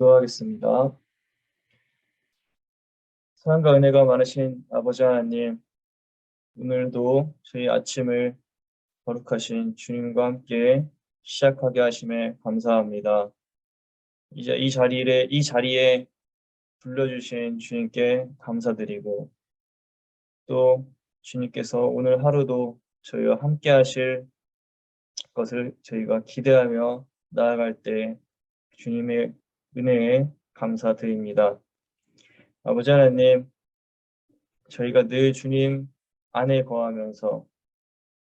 기도하겠습니다. 사랑과 은혜가 많으신 아버지 하나님, 오늘도 저희 아침을 거룩하신 주님과 함께 시작하게 하심에 감사합니다. 이제 이 자리에 불러주신 주님께 감사드리고, 또 주님께서 오늘 하루도 저희와 함께 하실 것을 저희가 기대하며 나아갈 때 주님의 은혜에 감사드립니다. 아버지 하나님, 저희가 늘 주님 안에 거하면서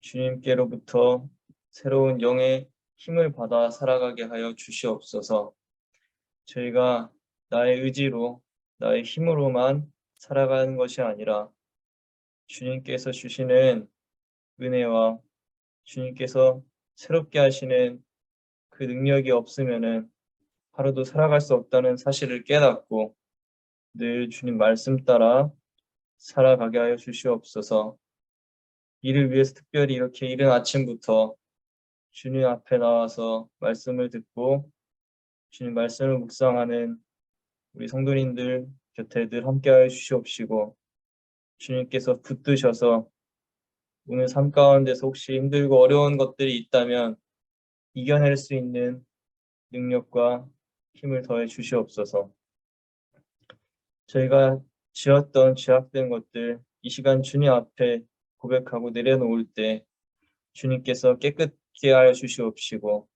주님께로부터 새로운 영의 힘을 받아 살아가게 하여 주시옵소서. 저희가 나의 의지로, 나의 힘으로만 살아가는 것이 아니라 주님께서 주시는 은혜와 주님께서 새롭게 하시는 그 능력이 없으면은 하루도 살아갈 수 없다는 사실을 깨닫고 늘 주님 말씀 따라 살아가게 하여 주시옵소서. 이를 위해서 특별히 이렇게 이른 아침부터 주님 앞에 나와서 말씀을 듣고 주님 말씀을 묵상하는 우리 성도님들 곁에 늘 함께하여 주시옵시고, 주님께서 붙드셔서 오늘 삶 가운데서 혹시 힘들고 어려운 것들이 있다면 이겨낼 수 있는 능력과 힘을 더해 주시옵소서. 저희가 지었던 죄악된 것들 이 시간 주님 앞에 고백하고 내려놓을 때 주님께서 깨끗게 하여 주시옵시고,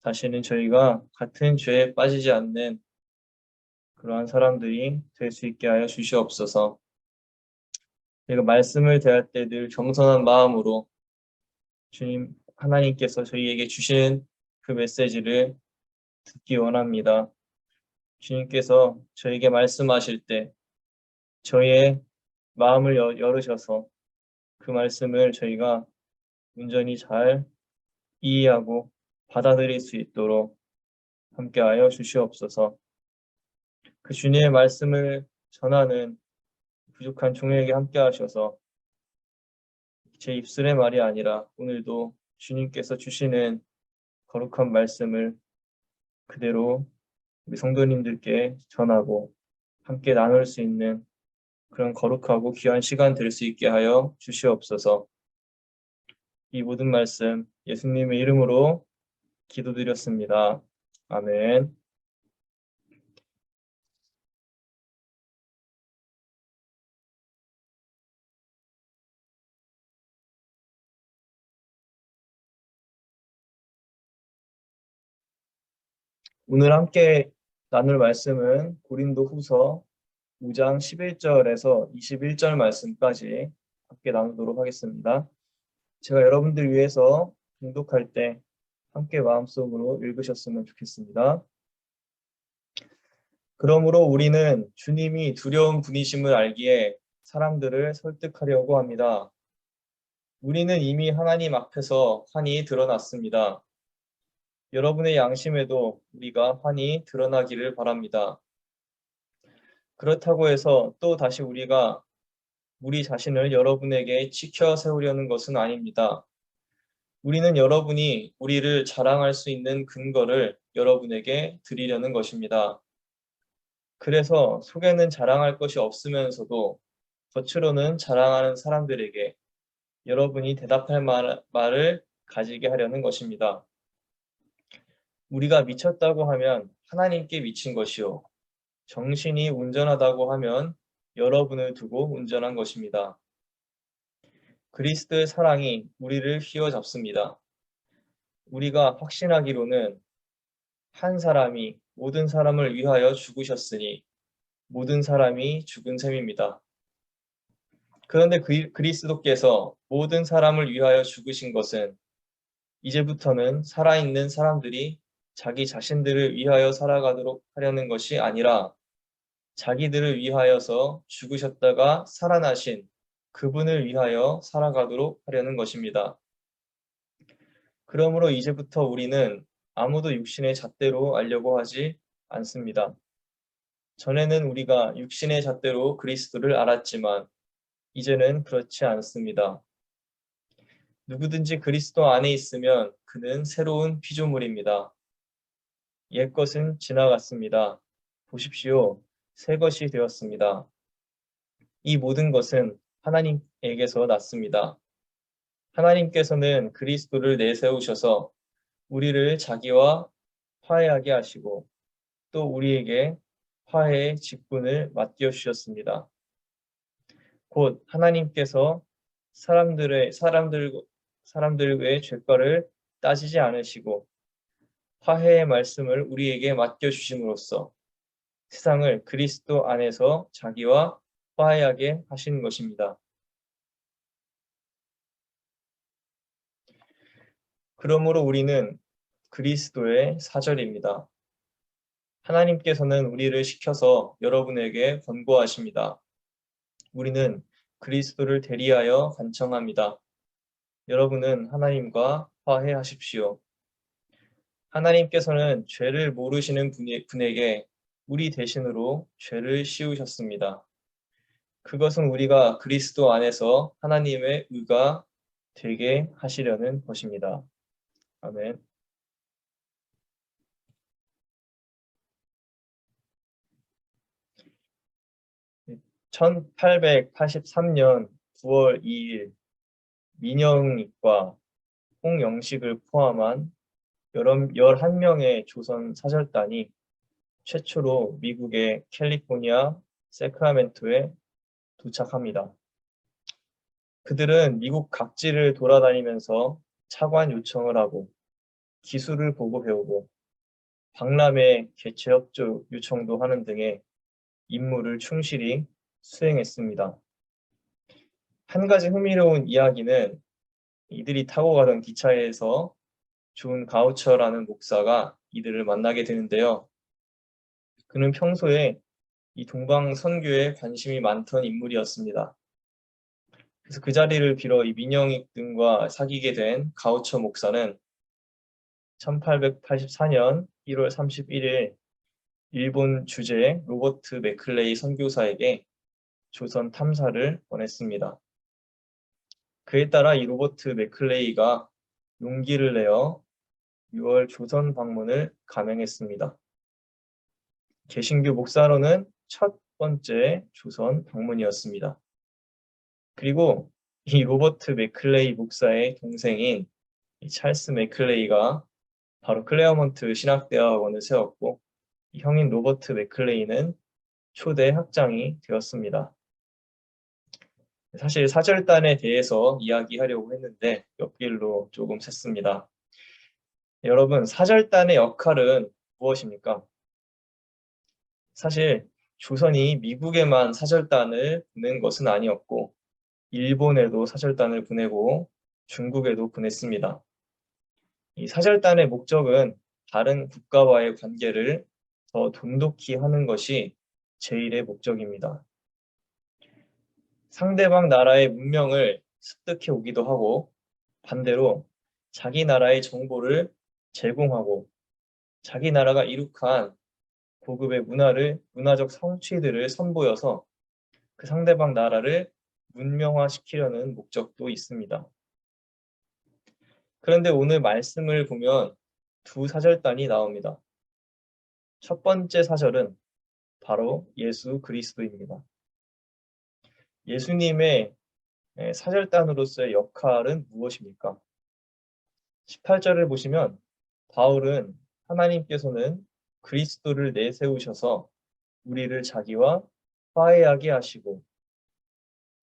다시는 저희가 같은 죄에 빠지지 않는 그러한 사람들이 될 수 있게 하여 주시옵소서. 저희가 말씀을 대할 때 늘 겸손한 마음으로 주님 하나님께서 저희에게 주신 그 메시지를 듣기 원합니다. 주님께서 저에게 말씀하실 때 저희의 마음을 열으셔서 그 말씀을 저희가 온전히 잘 이해하고 받아들일 수 있도록 함께하여 주시옵소서. 그 주님의 말씀을 전하는 부족한 종에게 함께하셔서 제 입술의 말이 아니라 오늘도 주님께서 주시는 거룩한 말씀을 그대로 우리 성도님들께 전하고 함께 나눌 수 있는 그런 거룩하고 귀한 시간 될 수 있게 하여 주시옵소서. 이 모든 말씀 예수님의 이름으로 기도드렸습니다. 아멘. 오늘 함께 나눌 말씀은 고린도후서 5장 11절에서 21절 말씀까지 함께 나누도록 하겠습니다. 제가 여러분들 위해서 봉독할 때 함께 마음속으로 읽으셨으면 좋겠습니다. 그러므로 우리는 주님이 두려운 분이심을 알기에 사람들을 설득하려고 합니다. 우리는 이미 하나님 앞에서 환히 드러났습니다. 여러분의 양심에도 우리가 환히 드러나기를 바랍니다. 그렇다고 해서 또 다시 우리가 우리 자신을 여러분에게 치켜 세우려는 것은 아닙니다. 우리는 여러분이 우리를 자랑할 수 있는 근거를 여러분에게 드리려는 것입니다. 그래서 속에는 자랑할 것이 없으면서도 겉으로는 자랑하는 사람들에게 여러분이 대답할 말을 가지게 하려는 것입니다. 우리가 미쳤다고 하면 하나님께 미친 것이요. 정신이 온전하다고 하면 여러분을 두고 온전한 것입니다. 그리스도의 사랑이 우리를 휘어잡습니다. 우리가 확신하기로는 한 사람이 모든 사람을 위하여 죽으셨으니 모든 사람이 죽은 셈입니다. 그런데 그리스도께서 모든 사람을 위하여 죽으신 것은 이제부터는 살아있는 사람들이 자기 자신들을 위하여 살아가도록 하려는 것이 아니라 자기들을 위하여서 죽으셨다가 살아나신 그분을 위하여 살아가도록 하려는 것입니다. 그러므로 이제부터 우리는 아무도 육신의 잣대로 알려고 하지 않습니다. 전에는 우리가 육신의 잣대로 그리스도를 알았지만 이제는 그렇지 않습니다. 누구든지 그리스도 안에 있으면 그는 새로운 피조물입니다. 옛것은 지나갔습니다. 보십시오. 새 것이 되었습니다. 이 모든 것은 하나님에게서 났습니다. 하나님께서는 그리스도를 내세우셔서 우리를 자기와 화해하게 하시고 또 우리에게 화해의 직분을 맡겨주셨습니다. 곧 하나님께서 사람들의 죄과를 따지지 않으시고 화해의 말씀을 우리에게 맡겨주심으로써 세상을 그리스도 안에서 자기와 화해하게 하신 것입니다. 그러므로 우리는 그리스도의 사절입니다. 하나님께서는 우리를 시켜서 여러분에게 권고하십니다. 우리는 그리스도를 대리하여 간청합니다. 여러분은 하나님과 화해하십시오. 하나님께서는 죄를 모르시는 분에게 우리 대신으로 죄를 씌우셨습니다. 그것은 우리가 그리스도 안에서 하나님의 의가 되게 하시려는 것입니다. 아멘. 1883년 9월 2일 민영익과 홍영식을 포함한 11명의 조선 사절단이 최초로 미국의 캘리포니아 세크라멘토에 도착합니다. 그들은 미국 각지를 돌아다니면서 차관 요청을 하고 기술을 보고 배우고 박람회 개최 협조 요청도 하는 등의 임무를 충실히 수행했습니다. 한 가지 흥미로운 이야기는 이들이 타고 가던 기차에서 존 가우처라는 목사가 이들을 만나게 되는데요. 그는 평소에 이 동방 선교에 관심이 많던 인물이었습니다. 그래서 그 자리를 빌어 이 민영익 등과 사귀게 된 가우처 목사는 1884년 1월 31일 일본 주재 로버트 맥클레이 선교사에게 조선 탐사를 권했습니다. 그에 따라 이 로버트 맥클레이가 용기를 내어 6월 조선 방문을 감행했습니다. 개신교 목사로는 첫 번째 조선 방문이었습니다. 그리고 이 로버트 맥클레이 목사의 동생인 이 찰스 맥클레이가 바로 클레어먼트 신학대학원을 세웠고 형인 로버트 맥클레이는 초대 학장이 되었습니다. 사실 사절단에 대해서 이야기하려고 했는데 옆길로 조금 샜습니다. 여러분, 사절단의 역할은 무엇입니까? 사실 조선이 미국에만 사절단을 보낸 것은 아니었고 일본에도 사절단을 보내고 중국에도 보냈습니다. 이 사절단의 목적은 다른 국가와의 관계를 더 돈독히 하는 것이 제일의 목적입니다. 상대방 나라의 문명을 습득해 오기도 하고 반대로 자기 나라의 정보를 제공하고 자기 나라가 이룩한 고급의 문화적 성취들을 선보여서 그 상대방 나라를 문명화시키려는 목적도 있습니다. 그런데 오늘 말씀을 보면 두 사절단이 나옵니다. 첫 번째 사절은 바로 예수 그리스도입니다. 예수님의 사절단으로서의 역할은 무엇입니까? 18절을 보시면 바울은 하나님께서는 그리스도를 내세우셔서 우리를 자기와 화해하게 하시고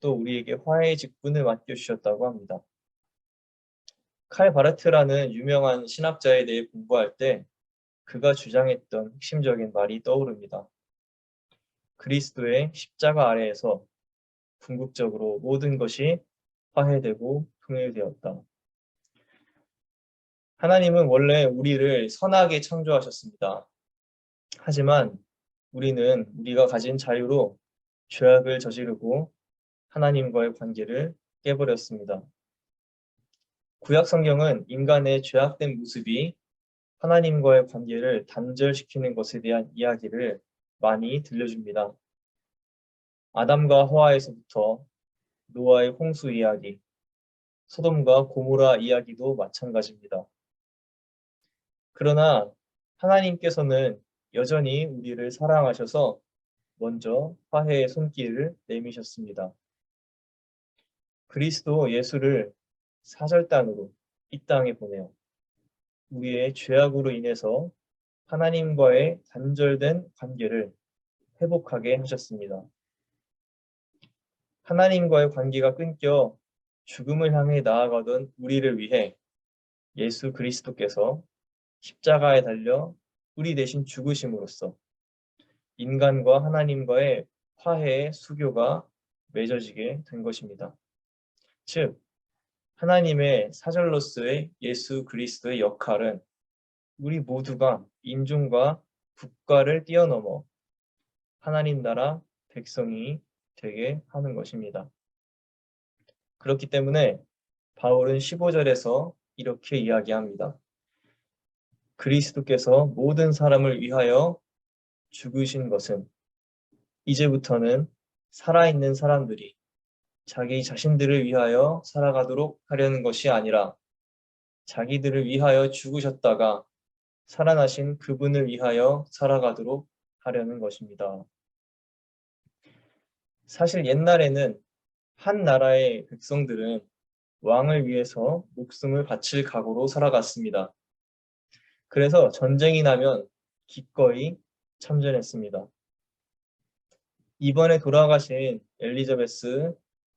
또 우리에게 화해의 직분을 맡겨주셨다고 합니다. 칼 바르트라는 유명한 신학자에 대해 공부할 때 그가 주장했던 핵심적인 말이 떠오릅니다. 그리스도의 십자가 아래에서 궁극적으로 모든 것이 화해되고 통일되었다. 하나님은 원래 우리를 선하게 창조하셨습니다. 하지만 우리가 가진 자유로 죄악을 저지르고 하나님과의 관계를 깨버렸습니다. 구약 성경은 인간의 죄악된 모습이 하나님과의 관계를 단절시키는 것에 대한 이야기를 많이 들려줍니다. 아담과 하와에서부터 노아의 홍수 이야기, 소돔과 고모라 이야기도 마찬가지입니다. 그러나 하나님께서는 여전히 우리를 사랑하셔서 먼저 화해의 손길을 내미셨습니다. 그리스도 예수를 사절단으로 이 땅에 보내어 우리의 죄악으로 인해서 하나님과의 단절된 관계를 회복하게 하셨습니다. 하나님과의 관계가 끊겨 죽음을 향해 나아가던 우리를 위해 예수 그리스도께서 십자가에 달려 우리 대신 죽으심으로써 인간과 하나님과의 화해의 수교가 맺어지게 된 것입니다. 즉, 하나님의 사절로서의 예수 그리스도의 역할은 우리 모두가 인종과 국가를 뛰어넘어 하나님 나라 백성이 되게 하는 것입니다. 그렇기 때문에 바울은 15절에서 이렇게 이야기합니다. 그리스도께서 모든 사람을 위하여 죽으신 것은 이제부터는 살아있는 사람들이 자기 자신들을 위하여 살아가도록 하려는 것이 아니라 자기들을 위하여 죽으셨다가 살아나신 그분을 위하여 살아가도록 하려는 것입니다. 사실 옛날에는 한 나라의 백성들은 왕을 위해서 목숨을 바칠 각오로 살아갔습니다. 그래서 전쟁이 나면 기꺼이 참전했습니다. 이번에 돌아가신 엘리자베스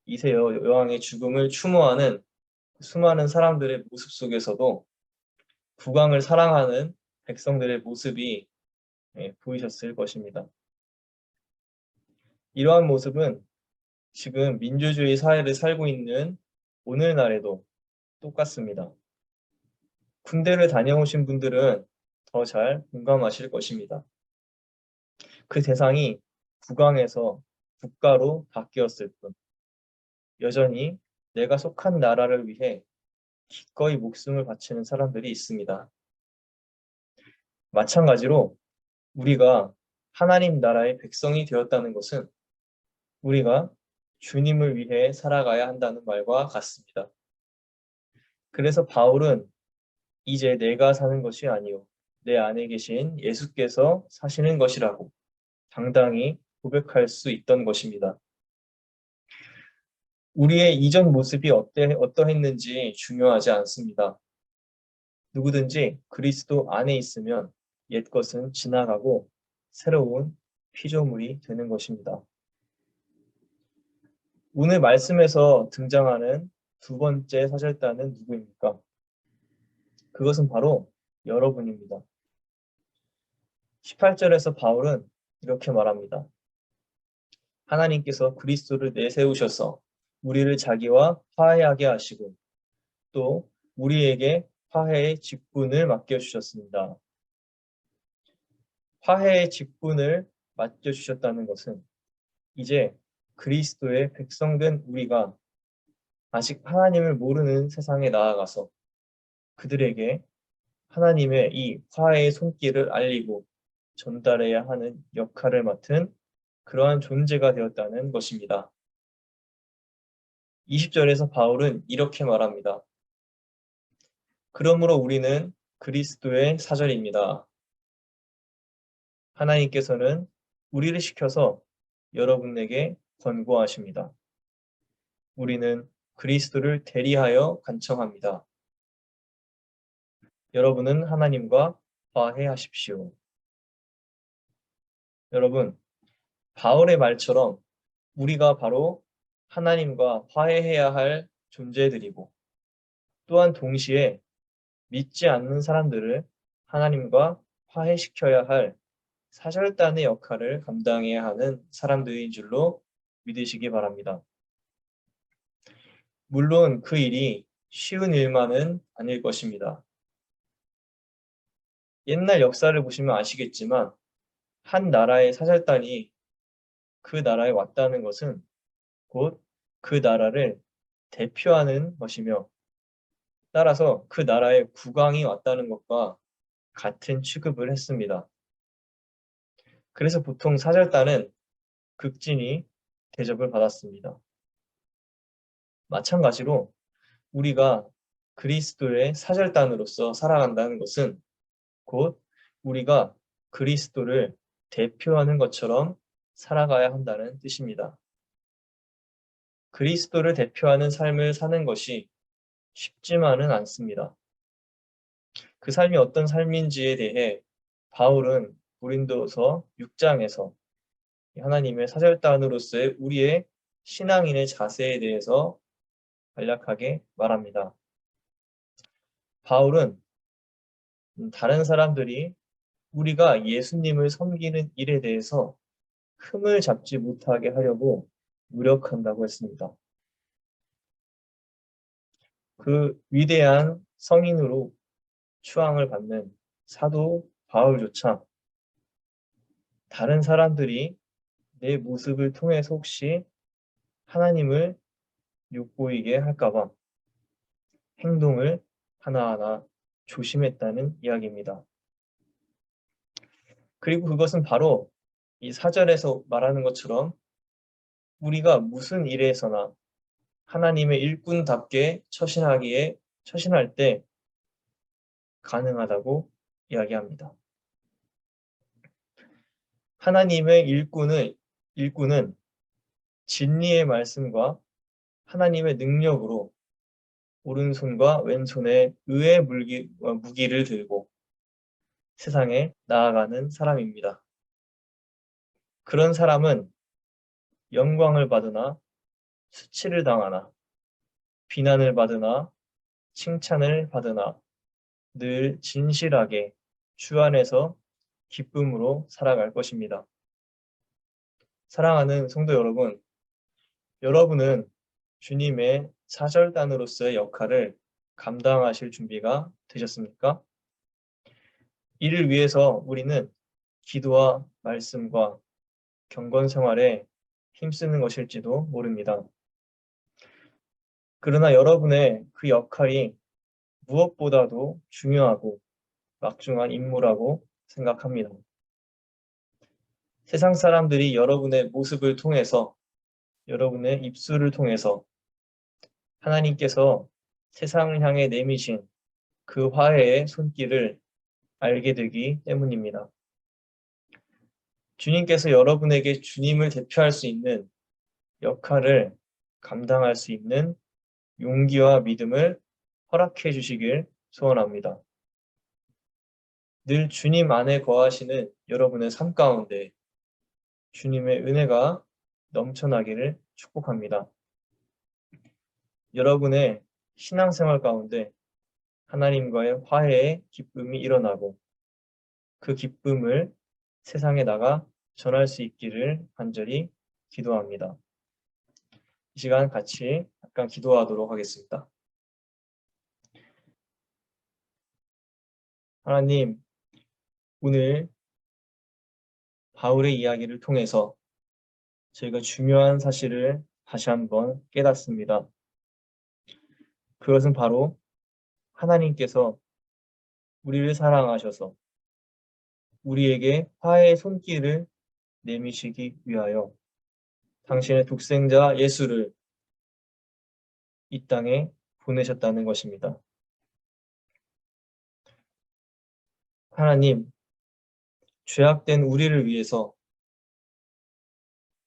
2세 여왕의 죽음을 추모하는 수많은 사람들의 모습 속에서도 국왕을 사랑하는 백성들의 모습이 보이셨을 것입니다. 이러한 모습은 지금 민주주의 사회를 살고 있는 오늘날에도 똑같습니다. 군대를 다녀오신 분들은 더 잘 공감하실 것입니다. 그 대상이 국왕에서 국가로 바뀌었을 뿐 여전히 내가 속한 나라를 위해 기꺼이 목숨을 바치는 사람들이 있습니다. 마찬가지로 우리가 하나님 나라의 백성이 되었다는 것은 우리가 주님을 위해 살아가야 한다는 말과 같습니다. 그래서 바울은 이제 내가 사는 것이 아니요 내 안에 계신 예수께서 사시는 것이라고 당당히 고백할 수 있던 것입니다. 우리의 이전 모습이 어떠했는지 중요하지 않습니다. 누구든지 그리스도 안에 있으면 옛것은 지나가고 새로운 피조물이 되는 것입니다. 오늘 말씀에서 등장하는 두 번째 사절단은 누구입니까? 그것은 바로 여러분입니다. 18절에서 바울은 이렇게 말합니다. 하나님께서 그리스도를 내세우셔서 우리를 자기와 화해하게 하시고 또 우리에게 화해의 직분을 맡겨주셨습니다. 화해의 직분을 맡겨주셨다는 것은 이제 그리스도의 백성된 우리가 아직 하나님을 모르는 세상에 나아가서 그들에게 하나님의 이 화해의 손길을 알리고 전달해야 하는 역할을 맡은 그러한 존재가 되었다는 것입니다. 20절에서 바울은 이렇게 말합니다. 그러므로 우리는 그리스도의 사절입니다. 하나님께서는 우리를 시켜서 여러분에게 권고하십니다. 우리는 그리스도를 대리하여 간청합니다. 여러분은 하나님과 화해하십시오. 여러분, 바울의 말처럼 우리가 바로 하나님과 화해해야 할 존재들이고 또한 동시에 믿지 않는 사람들을 하나님과 화해시켜야 할 사절단의 역할을 감당해야 하는 사람들인 줄로 믿으시기 바랍니다. 물론 그 일이 쉬운 일만은 아닐 것입니다. 옛날 역사를 보시면 아시겠지만 한 나라의 사절단이 그 나라에 왔다는 것은 곧 그 나라를 대표하는 것이며 따라서 그 나라의 국왕이 왔다는 것과 같은 취급을 했습니다. 그래서 보통 사절단은 극진히 대접을 받았습니다. 마찬가지로 우리가 그리스도의 사절단으로서 살아간다는 것은 곧 우리가 그리스도를 대표하는 것처럼 살아가야 한다는 뜻입니다. 그리스도를 대표하는 삶을 사는 것이 쉽지만은 않습니다. 그 삶이 어떤 삶인지에 대해 바울은 고린도서 6장에서 하나님의 사절단으로서의 우리의 신앙인의 자세에 대해서 간략하게 말합니다. 바울은 다른 사람들이 우리가 예수님을 섬기는 일에 대해서 흠을 잡지 못하게 하려고 노력한다고 했습니다. 그 위대한 성인으로 추앙을 받는 사도 바울조차 다른 사람들이 내 모습을 통해서 혹시 하나님을 욕보이게 할까봐 행동을 하나하나 조심했다는 이야기입니다. 그리고 그것은 바로 이 사절에서 말하는 것처럼 우리가 무슨 일에서나 하나님의 일꾼답게 처신할 때 가능하다고 이야기합니다. 하나님의 일꾼은 진리의 말씀과 하나님의 능력으로 오른손과 왼손에 의의 무기를 들고 세상에 나아가는 사람입니다. 그런 사람은 영광을 받으나 수치를 당하나 비난을 받으나 칭찬을 받으나 늘 진실하게 주 안에서 기쁨으로 살아갈 것입니다. 사랑하는 성도 여러분, 여러분은 주님의 사절단으로서의 역할을 감당하실 준비가 되셨습니까? 이를 위해서 우리는 기도와 말씀과 경건 생활에 힘쓰는 것일지도 모릅니다. 그러나 여러분의 그 역할이 무엇보다도 중요하고 막중한 임무라고 생각합니다. 세상 사람들이 여러분의 모습을 통해서, 여러분의 입술을 통해서 하나님께서 세상을 향해 내미신 그 화해의 손길을 알게 되기 때문입니다. 주님께서 여러분에게 주님을 대표할 수 있는 역할을 감당할 수 있는 용기와 믿음을 허락해 주시길 소원합니다. 늘 주님 안에 거하시는 여러분의 삶 가운데 주님의 은혜가 넘쳐나기를 축복합니다. 여러분의 신앙생활 가운데 하나님과의 화해의 기쁨이 일어나고 그 기쁨을 세상에 나가 전할 수 있기를 간절히 기도합니다. 이 시간 같이 잠깐 기도하도록 하겠습니다. 하나님, 오늘 바울의 이야기를 통해서 저희가 중요한 사실을 다시 한번 깨닫습니다. 그것은 바로 하나님께서 우리를 사랑하셔서 우리에게 화해의 손길을 내미시기 위하여 당신의 독생자 예수를 이 땅에 보내셨다는 것입니다. 하나님, 죄악된 우리를 위해서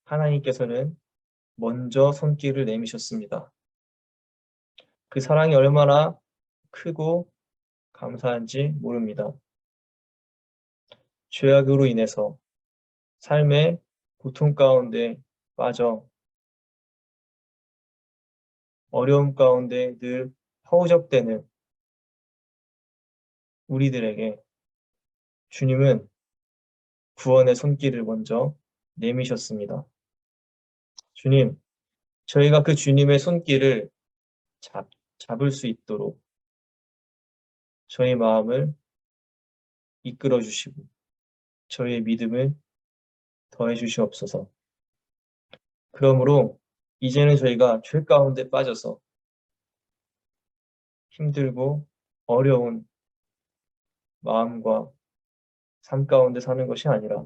하나님께서는 먼저 손길을 내미셨습니다. 그 사랑이 얼마나 크고 감사한지 모릅니다. 죄악으로 인해서 삶의 고통 가운데 빠져 어려움 가운데 늘 허우적대는 우리들에게 주님은 구원의 손길을 먼저 내미셨습니다. 주님, 저희가 그 주님의 손길을 잡을 수 있도록 저희 마음을 이끌어 주시고 저희의 믿음을 더해 주시옵소서. 그러므로 이제는 저희가 죄 가운데 빠져서 힘들고 어려운 마음과 삶 가운데 사는 것이 아니라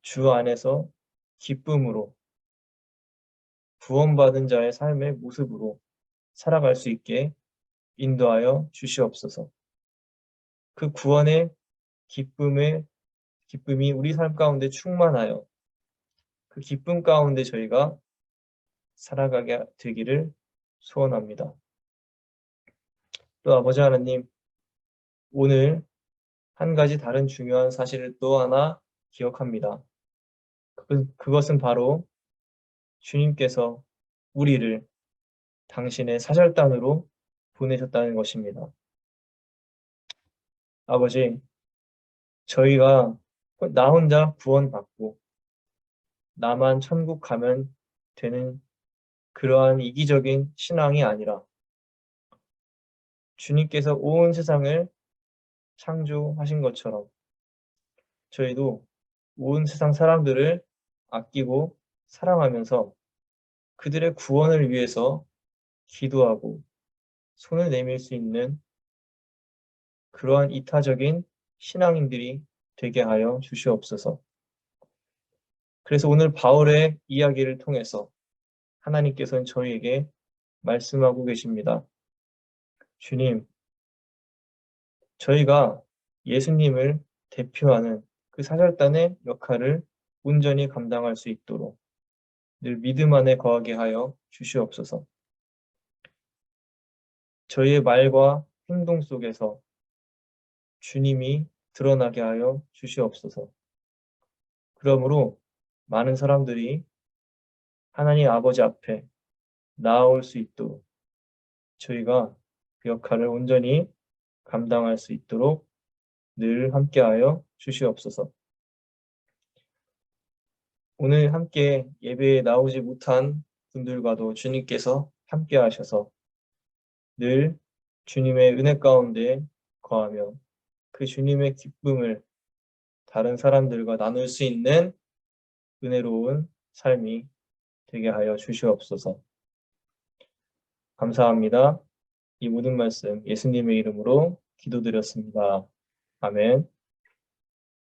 주 안에서 기쁨으로 구원받은 자의 삶의 모습으로 살아갈 수 있게 인도하여 주시옵소서. 그 구원의 기쁨이 우리 삶 가운데 충만하여 그 기쁨 가운데 저희가 살아가게 되기를 소원합니다. 또 아버지 하나님, 오늘 한 가지 다른 중요한 사실을 또 하나 기억합니다. 그것은 바로 주님께서 우리를 당신의 사절단으로 보내셨다는 것입니다. 아버지, 저희가 나 혼자 구원받고 나만 천국 가면 되는 그러한 이기적인 신앙이 아니라 주님께서 온 세상을 창조하신 것처럼 저희도 온 세상 사람들을 아끼고 사랑하면서 그들의 구원을 위해서 기도하고 손을 내밀 수 있는 그러한 이타적인 신앙인들이 되게 하여 주시옵소서. 그래서 오늘 바울의 이야기를 통해서 하나님께서는 저희에게 말씀하고 계십니다. 주님, 저희가 예수님을 대표하는 그 사절단의 역할을 온전히 감당할 수 있도록 늘 믿음 안에 거하게 하여 주시옵소서. 저희의 말과 행동 속에서 주님이 드러나게 하여 주시옵소서. 그러므로 많은 사람들이 하나님 아버지 앞에 나아올 수 있도록 저희가 그 역할을 온전히 감당할 수 있도록 늘 함께하여 주시옵소서. 오늘 함께 예배에 나오지 못한 분들과도 주님께서 함께하셔서 늘 주님의 은혜 가운데 거하며 그 주님의 기쁨을 다른 사람들과 나눌 수 있는 은혜로운 삶이 되게 하여 주시옵소서. 감사합니다. 이 모든 말씀 예수님의 이름으로 기도드렸습니다. 아멘.